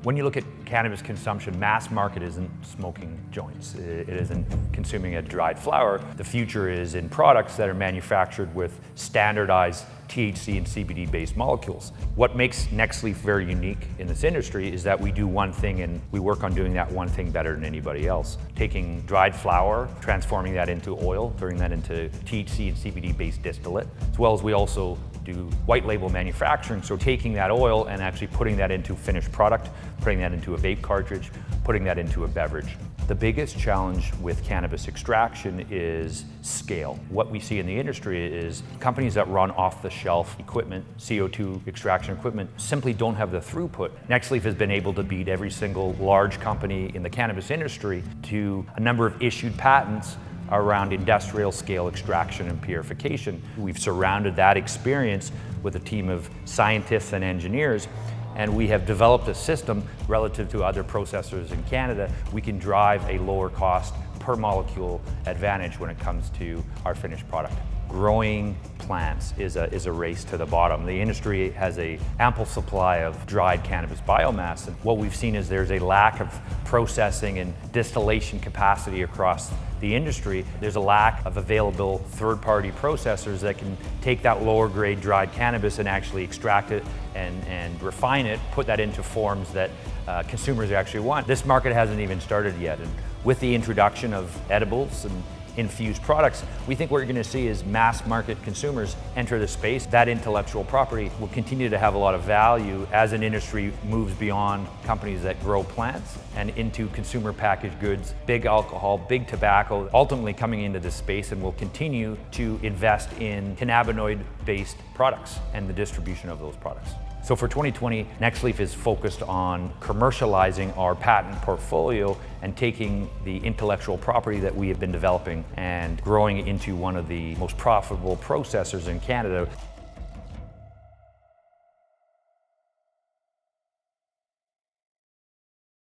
When you look at cannabis consumption, mass market isn't smoking joints. It isn't consuming a dried flower. The future is in products that are manufactured with standardized THC and CBD based molecules. What makes Nextleaf very unique in this industry is that we do one thing and we work on doing that one thing better than anybody else. Taking dried flower, transforming that into oil, turning that into THC and CBD based distillate, as well as we also do white label manufacturing, so taking that oil and actually putting that into finished product, putting that into a vape cartridge, putting that into a beverage. The biggest challenge with cannabis extraction is scale. What we see in the industry is companies that run off-the-shelf equipment, CO2 extraction equipment, simply don't have the throughput. Nextleaf has been able to beat every single large company in the cannabis industry to a number of issued patents around industrial scale extraction and purification. We've surrounded that experience with a team of scientists and engineers, and we have developed a system relative to other processors in Canada. We can drive a lower cost per molecule advantage when it comes to our finished product. Growing plants is a race to the bottom. The industry has an ample supply of dried cannabis biomass, and what we've seen is there's a lack of processing and distillation capacity across the industry. There's a lack of available third-party processors that can take that lower grade dried cannabis and actually extract it and refine it, put that into forms that consumers actually want. This market hasn't even started yet, and with the introduction of edibles and infused products, we think what you're going to see is mass market consumers enter the space. That intellectual property will continue to have a lot of value as an industry moves beyond companies that grow plants and into consumer packaged goods, big alcohol, big tobacco, ultimately coming into this space, and will continue to invest in cannabinoid-based products and the distribution of those products. So for 2020, Nextleaf is focused on commercializing our patent portfolio and taking the intellectual property that we have been developing and growing it into one of the most profitable processors in Canada.